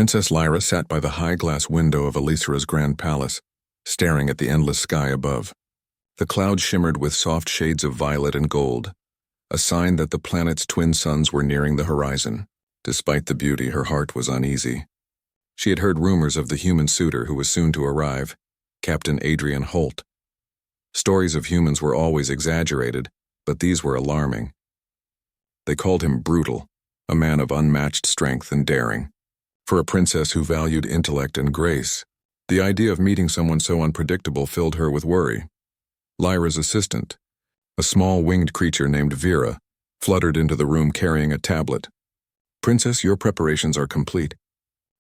Princess Lyra sat by the high glass window of Elisira's grand palace, staring at the endless sky above. The clouds shimmered with soft shades of violet and gold, a sign that the planet's twin suns were nearing the horizon. Despite the beauty, her heart was uneasy. She had heard rumors of the human suitor who was soon to arrive, Captain Adrian Holt. Stories of humans were always exaggerated, but these were alarming. They called him brutal, a man of unmatched strength and daring. For a princess who valued intellect and grace, the idea of meeting someone so unpredictable filled her with worry. Lyra's assistant, a small winged creature named Vera, fluttered into the room carrying a tablet. "Princess, your preparations are complete.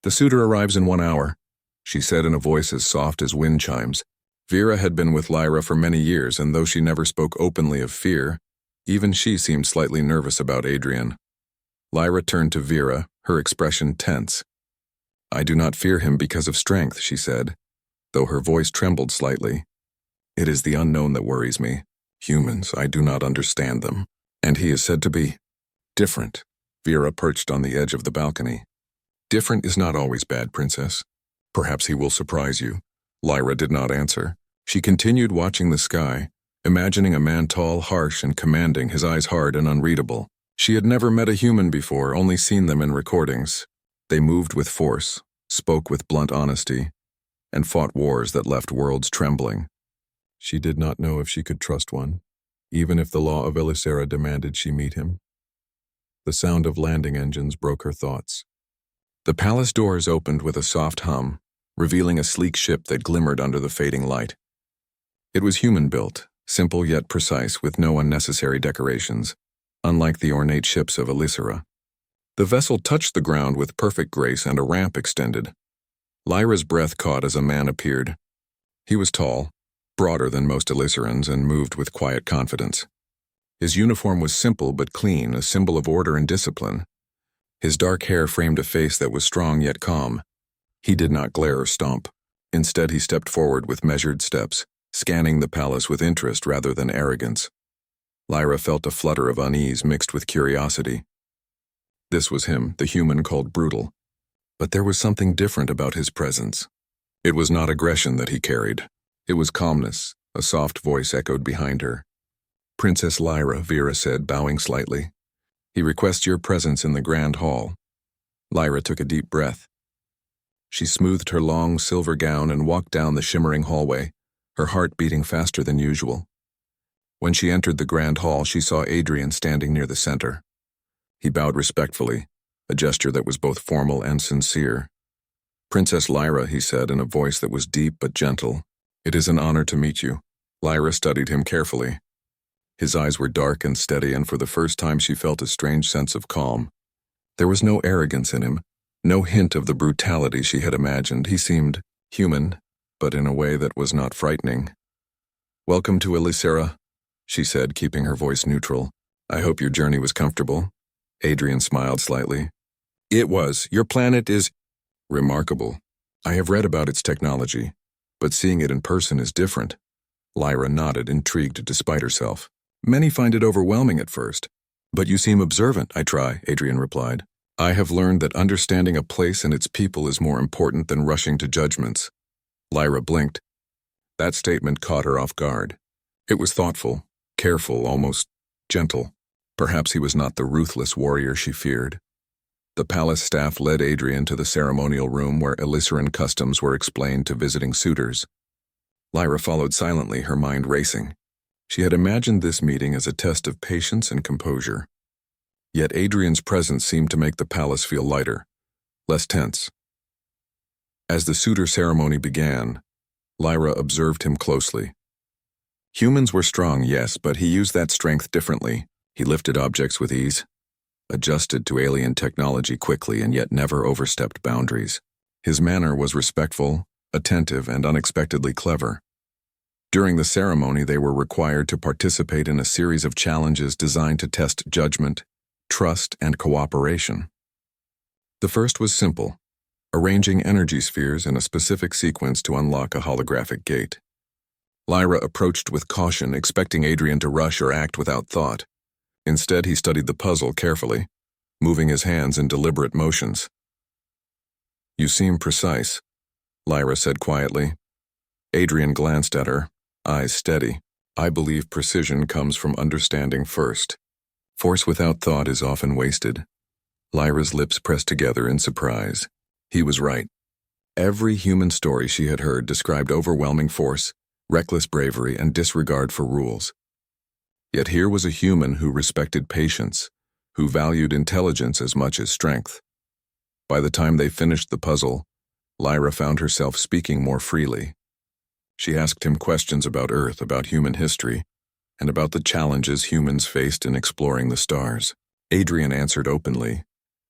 The suitor arrives in 1 hour," she said in a voice as soft as wind chimes. Vera had been with Lyra for many years, and though she never spoke openly of fear, even she seemed slightly nervous about Adrian. Lyra turned to Vera, her expression tense. "I do not fear him because of strength," she said, though her voice trembled slightly. "It is the unknown that worries me. Humans, I do not understand them. And he is said to be different." Vera perched on the edge of the balcony. "Different is not always bad, Princess. Perhaps he will surprise you." Lyra did not answer. She continued watching the sky, imagining a man tall, harsh, and commanding, his eyes hard and unreadable. She had never met a human before, only seen them in recordings. They moved with force, spoke with blunt honesty, and fought wars that left worlds trembling. She did not know if she could trust one, even if the law of Elisira demanded she meet him. The sound of landing engines broke her thoughts. The palace doors opened with a soft hum, revealing a sleek ship that glimmered under the fading light. It was human-built, simple yet precise, with no unnecessary decorations, unlike the ornate ships of Elisira. The vessel touched the ground with perfect grace and a ramp extended. Lyra's breath caught as a man appeared. He was tall, broader than most Elisirans, and moved with quiet confidence. His uniform was simple but clean, a symbol of order and discipline. His dark hair framed a face that was strong yet calm. He did not glare or stomp. Instead, he stepped forward with measured steps, scanning the palace with interest rather than arrogance. Lyra felt a flutter of unease mixed with curiosity. This was him, the human called brutal. But there was something different about his presence. It was not aggression that he carried. It was calmness, a soft voice echoed behind her. "Princess Lyra," Vera said, bowing slightly. "He requests your presence in the grand hall." Lyra took a deep breath. She smoothed her long silver gown and walked down the shimmering hallway, her heart beating faster than usual. When she entered the grand hall, she saw Adrian standing near the center. He bowed respectfully, a gesture that was both formal and sincere. "Princess Lyra," he said in a voice that was deep but gentle, "it is an honor to meet you." Lyra studied him carefully. His eyes were dark and steady, and for the first time she felt a strange sense of calm. There was no arrogance in him, no hint of the brutality she had imagined. He seemed human, but in a way that was not frightening. "Welcome to Elisira," she said, keeping her voice neutral. "I hope your journey was comfortable." Adrian smiled slightly. "It was. Your planet is remarkable. I have read about its technology, but seeing it in person is different." Lyra nodded, intrigued despite herself. "Many find it overwhelming at first. But you seem observant." "I try," Adrian replied. "I have learned that understanding a place and its people is more important than rushing to judgments." Lyra blinked. That statement caught her off guard. It was thoughtful, careful, almost gentle. Perhaps he was not the ruthless warrior she feared. The palace staff led Adrian to the ceremonial room where Elisiran customs were explained to visiting suitors. Lyra followed silently, her mind racing. She had imagined this meeting as a test of patience and composure. Yet Adrian's presence seemed to make the palace feel lighter, less tense. As the suitor ceremony began, Lyra observed him closely. Humans were strong, yes, but he used that strength differently. He lifted objects with ease, adjusted to alien technology quickly, and yet never overstepped boundaries. His manner was respectful, attentive, and unexpectedly clever. During the ceremony, they were required to participate in a series of challenges designed to test judgment, trust, and cooperation. The first was simple, arranging energy spheres in a specific sequence to unlock a holographic gate. Lyra approached with caution, expecting Adrian to rush or act without thought. Instead, he studied the puzzle carefully, moving his hands in deliberate motions. You seem precise, Lyra said quietly. Adrian glanced at her, eyes steady. I believe precision comes from understanding first. Force without thought is often wasted. Lyra's lips pressed together in surprise. He was right. Every human story she had heard described overwhelming force, reckless bravery, and disregard for rules. Yet here was a human who respected patience, who valued intelligence as much as strength. By the time they finished the puzzle, Lyra found herself speaking more freely. She asked him questions about Earth, about human history, and about the challenges humans faced in exploring the stars. Adrian answered openly,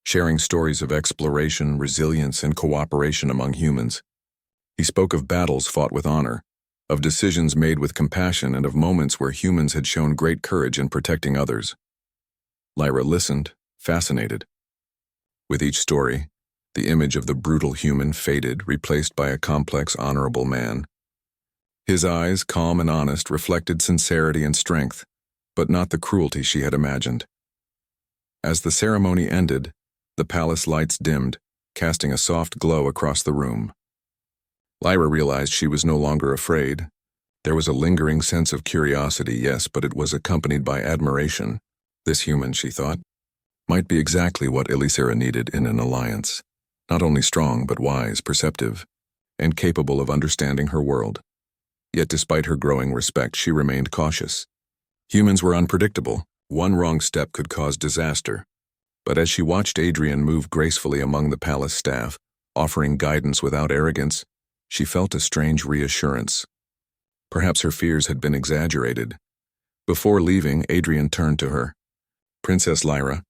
sharing stories of exploration, resilience, and cooperation among humans. He spoke of battles fought with honor, of decisions made with compassion, and of moments where humans had shown great courage in protecting others. Lyra listened, fascinated. With each story, the image of the brutal human faded, replaced by a complex, honorable man. His eyes, calm and honest, reflected sincerity and strength, but not the cruelty she had imagined. As the ceremony ended, the palace lights dimmed, casting a soft glow across the room. Lyra realized she was no longer afraid. There was a lingering sense of curiosity, yes, but it was accompanied by admiration. This human, she thought, might be exactly what Elisera needed in an alliance. Not only strong, but wise, perceptive, and capable of understanding her world. Yet despite her growing respect, she remained cautious. Humans were unpredictable. One wrong step could cause disaster. But as she watched Adrian move gracefully among the palace staff, offering guidance without arrogance, she felt a strange reassurance. Perhaps her fears had been exaggerated. Before leaving, Adrian turned to her. Princess Lyra,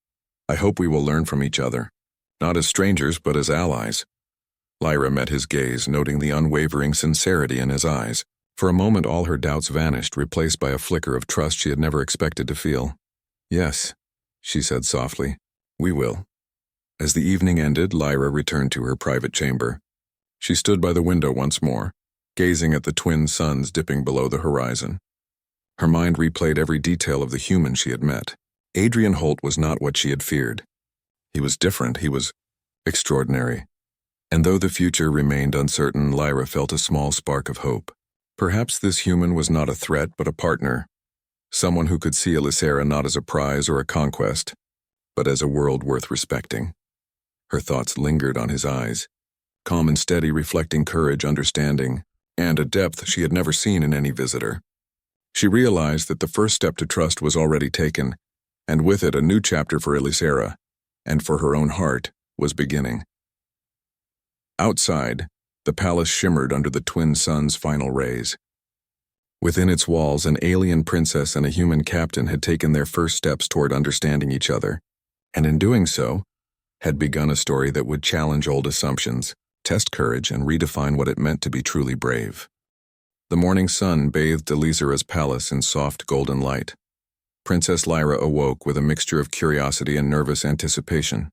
I hope we will learn from each other. Not as strangers, but as allies. Lyra met his gaze, noting the unwavering sincerity in his eyes. For a moment, all her doubts vanished, replaced by a flicker of trust she had never expected to feel. Yes, she said softly, we will. As the evening ended, Lyra returned to her private chamber. She stood by the window once more, gazing at the twin suns dipping below the horizon. Her mind replayed every detail of the human she had met. Adrian Holt was not what she had feared. He was different, he was extraordinary. And though the future remained uncertain, Lyra felt a small spark of hope. Perhaps this human was not a threat, but a partner. Someone who could see Elisera not as a prize or a conquest, but as a world worth respecting. Her thoughts lingered on his eyes, calm and steady, reflecting courage, understanding, and a depth she had never seen in any visitor. She realized that the first step to trust was already taken, and with it a new chapter for Elisera, and for her own heart, was beginning. Outside, the palace shimmered under the twin suns' final rays. Within its walls, an alien princess and a human captain had taken their first steps toward understanding each other, and in doing so, had begun a story that would challenge old assumptions, test courage, and redefine what it meant to be truly brave. The morning sun bathed Elisera's palace in soft golden light. Princess Lyra awoke with a mixture of curiosity and nervous anticipation.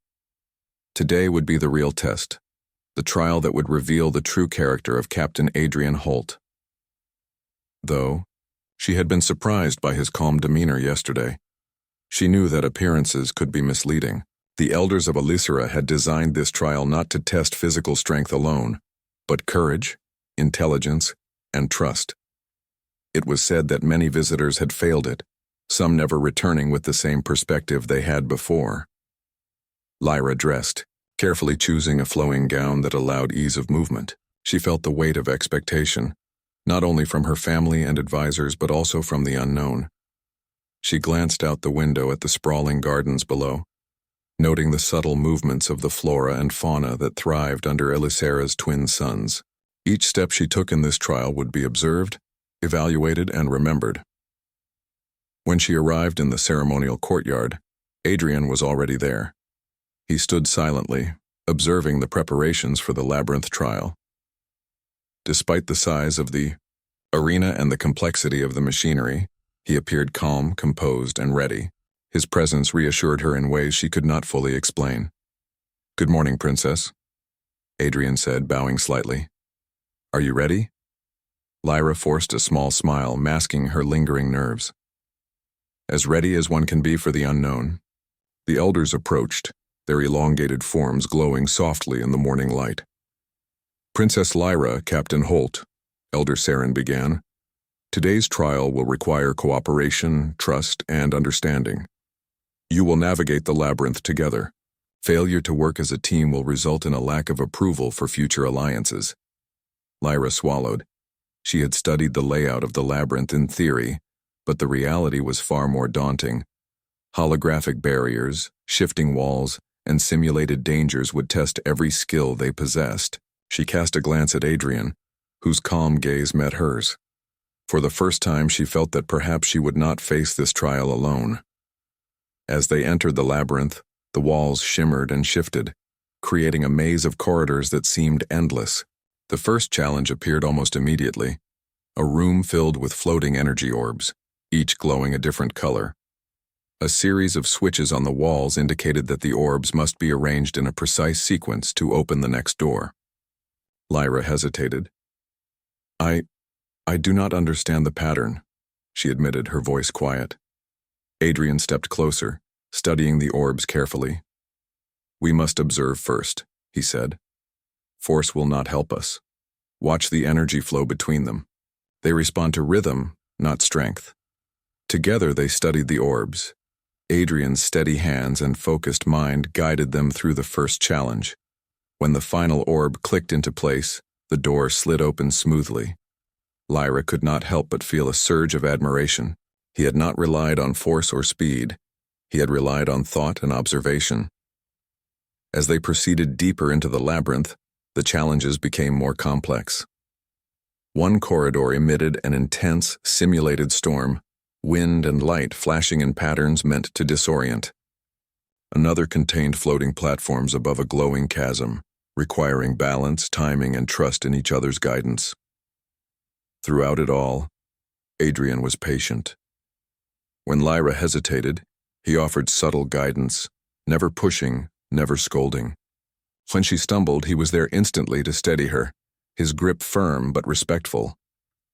Today would be the real test, the trial that would reveal the true character of Captain Adrian Holt. Though, she had been surprised by his calm demeanor yesterday. She knew that appearances could be misleading. The elders of Elisera had designed this trial not to test physical strength alone, but courage, intelligence, and trust. It was said that many visitors had failed it, some never returning with the same perspective they had before. Lyra dressed, carefully choosing a flowing gown that allowed ease of movement. She felt the weight of expectation, not only from her family and advisors but also from the unknown. She glanced out the window at the sprawling gardens below, noting the subtle movements of the flora and fauna that thrived under Elisera's twin suns. Each step she took in this trial would be observed, evaluated, and remembered. When she arrived in the ceremonial courtyard, Adrian was already there. He stood silently, observing the preparations for the labyrinth trial. Despite the size of the arena and the complexity of the machinery, he appeared calm, composed, and ready. His presence reassured her in ways she could not fully explain. "Good morning, Princess," Adrian said, bowing slightly. "Are you ready?" Lyra forced a small smile, masking her lingering nerves. As ready as one can be for the unknown. The elders approached, their elongated forms glowing softly in the morning light. Princess Lyra, Captain Holt, Elder Saren began. Today's trial will require cooperation, trust, and understanding. You will navigate the labyrinth together. Failure to work as a team will result in a lack of approval for future alliances. Lyra swallowed. She had studied the layout of the labyrinth in theory, but the reality was far more daunting. Holographic barriers, shifting walls, and simulated dangers would test every skill they possessed. She cast a glance at Adrian, whose calm gaze met hers. For the first time, she felt that perhaps she would not face this trial alone. As they entered the labyrinth, the walls shimmered and shifted, creating a maze of corridors that seemed endless. The first challenge appeared almost immediately, a room filled with floating energy orbs, each glowing a different color. A series of switches on the walls indicated that the orbs must be arranged in a precise sequence to open the next door. Lyra hesitated. I do not understand the pattern, she admitted, her voice quiet. Adrian stepped closer, studying the orbs carefully. We must observe first, he said. Force will not help us. Watch the energy flow between them. They respond to rhythm, not strength. Together they studied the orbs. Adrian's steady hands and focused mind guided them through the first challenge. When the final orb clicked into place, the door slid open smoothly. Lyra could not help but feel a surge of admiration. He had not relied on force or speed. He had relied on thought and observation. As they proceeded deeper into the labyrinth, the challenges became more complex. One corridor emitted an intense, simulated storm, wind and light flashing in patterns meant to disorient. Another contained floating platforms above a glowing chasm, requiring balance, timing, and trust in each other's guidance. Throughout it all, Adrian was patient. When Lyra hesitated, he offered subtle guidance, never pushing, never scolding. When she stumbled, he was there instantly to steady her, his grip firm but respectful.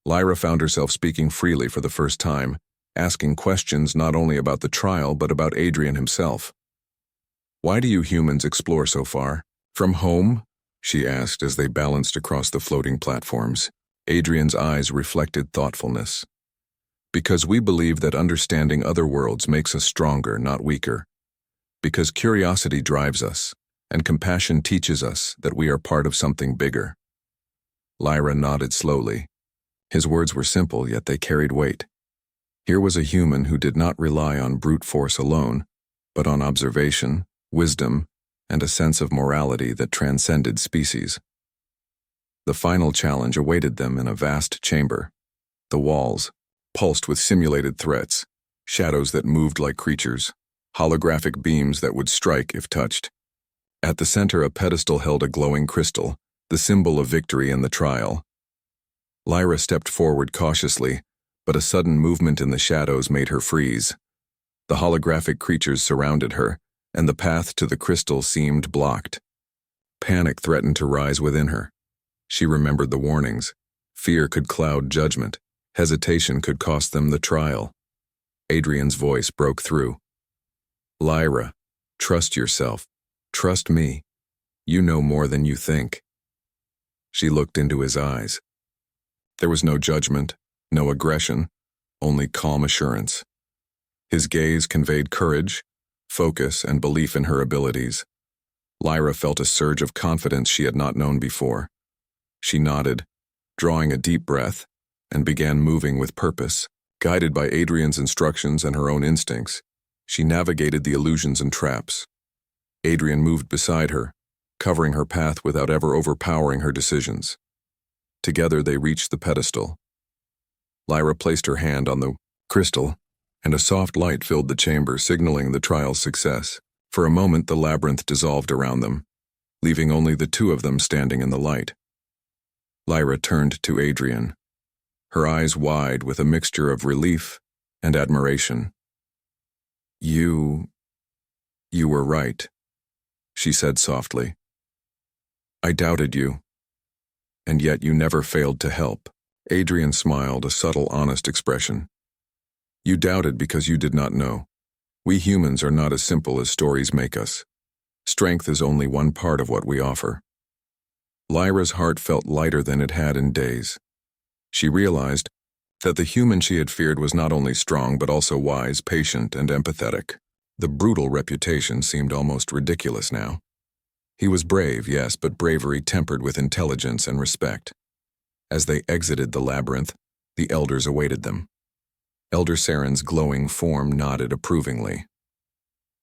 Lyra found herself speaking freely for the first time, asking questions not only about the trial but about Adrian himself. Why do you humans explore so far? From home? She asked as they balanced across the floating platforms. Adrian's eyes reflected thoughtfulness. Because we believe that understanding other worlds makes us stronger, not weaker. Because curiosity drives us, and compassion teaches us that we are part of something bigger. Lyra nodded slowly. His words were simple, yet they carried weight. Here was a human who did not rely on brute force alone, but on observation, wisdom, and a sense of morality that transcended species. The final challenge awaited them in a vast chamber. The walls, pulsed with simulated threats, shadows that moved like creatures, holographic beams that would strike if touched. At the center, a pedestal held a glowing crystal, the symbol of victory in the trial. Lyra stepped forward cautiously, but a sudden movement in the shadows made her freeze. The holographic creatures surrounded her, and the path to the crystal seemed blocked. Panic threatened to rise within her. She remembered the warnings. Fear could cloud judgment. Hesitation could cost them the trial. Adrian's voice broke through. Lyra, trust yourself. Trust me. You know more than you think. She looked into his eyes. There was no judgment, no aggression, only calm assurance. His gaze conveyed courage, focus, and belief in her abilities. Lyra felt a surge of confidence she had not known before. She nodded, drawing a deep breath, and began moving with purpose. Guided by Adrian's instructions and her own instincts, she navigated the illusions and traps. Adrian moved beside her, covering her path without ever overpowering her decisions. Together they reached the pedestal. Lyra placed her hand on the crystal, and a soft light filled the chamber, signaling the trial's success. For a moment the labyrinth dissolved around them, leaving only the two of them standing in the light. Lyra turned to Adrian, her eyes wide with a mixture of relief and admiration. You were right, she said softly. I doubted you, and yet you never failed to help. Adrian smiled, a subtle, honest expression. You doubted because you did not know. We humans are not as simple as stories make us. Strength is only one part of what we offer. Lyra's heart felt lighter than it had in days. She realized that the human she had feared was not only strong but also wise, patient, and empathetic. The brutal reputation seemed almost ridiculous now. He was brave, yes, but bravery tempered with intelligence and respect. As they exited the labyrinth, the elders awaited them. Elder Saren's glowing form nodded approvingly.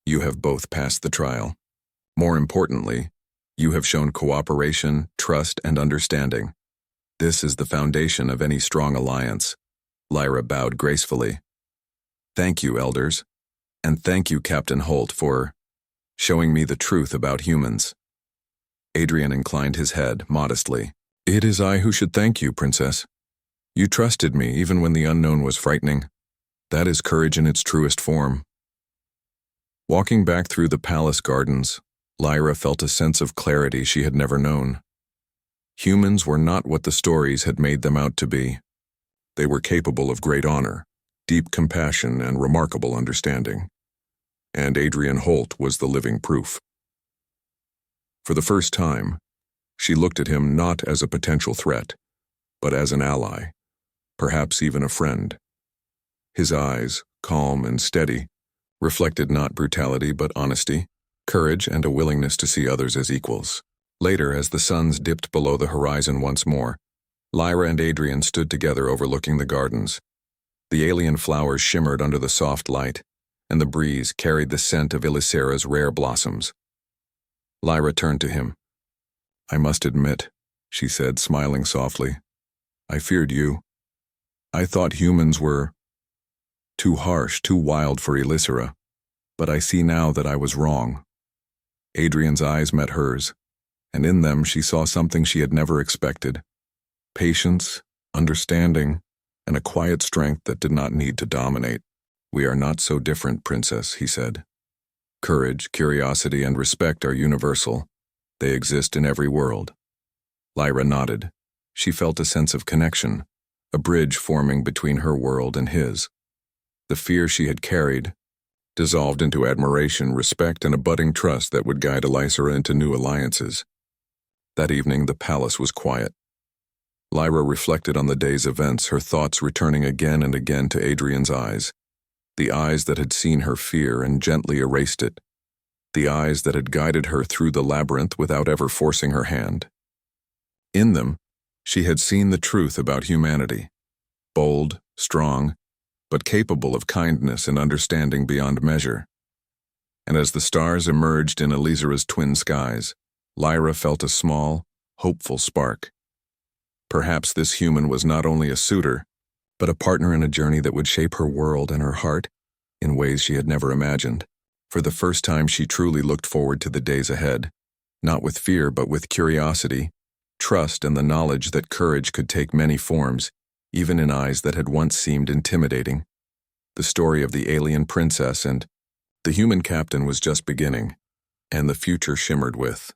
You have both passed the trial. More importantly, you have shown cooperation, trust, and understanding. This is the foundation of any strong alliance. Lyra bowed gracefully. Thank you, elders. And thank you, Captain Holt, for showing me the truth about humans. Adrian inclined his head modestly. It is I who should thank you, Princess. You trusted me even when the unknown was frightening. That is courage in its truest form. Walking back through the palace gardens, Lyra felt a sense of clarity she had never known. Humans were not what the stories had made them out to be. They were capable of great honor, deep compassion, and remarkable understanding. And Adrian Holt was the living proof. For the first time, she looked at him not as a potential threat, but as an ally, perhaps even a friend. His eyes, calm and steady, reflected not brutality but honesty, courage, and a willingness to see others as equals. Later, as the suns dipped below the horizon once more, Lyra and Adrian stood together overlooking the gardens. The alien flowers shimmered under the soft light, and the breeze carried the scent of Elisera's rare blossoms. Lyra turned to him. I must admit, she said, smiling softly, I feared you. I thought humans were too harsh, too wild for Elisera, but I see now that I was wrong. Adrian's eyes met hers, and in them she saw something she had never expected. Patience, understanding, and a quiet strength that did not need to dominate. We are not so different, Princess, he said. Courage, curiosity, and respect are universal. They exist in every world. Lyra nodded. She felt a sense of connection, a bridge forming between her world and his. The fear she had carried dissolved into admiration, respect, and a budding trust that would guide Elisera into new alliances. That evening, the palace was quiet. Lyra reflected on the day's events, her thoughts returning again and again to Adrian's eyes. The eyes that had seen her fear and gently erased it. The eyes that had guided her through the labyrinth without ever forcing her hand. In them, she had seen the truth about humanity. Bold, strong, but capable of kindness and understanding beyond measure. And as the stars emerged in Elisera's twin skies, Lyra felt a small, hopeful spark. Perhaps this human was not only a suitor, but a partner in a journey that would shape her world and her heart in ways she had never imagined. For the first time, she truly looked forward to the days ahead, not with fear but with curiosity, trust, and the knowledge that courage could take many forms, even in eyes that had once seemed intimidating. The story of the alien princess and the human captain was just beginning, and the future shimmered with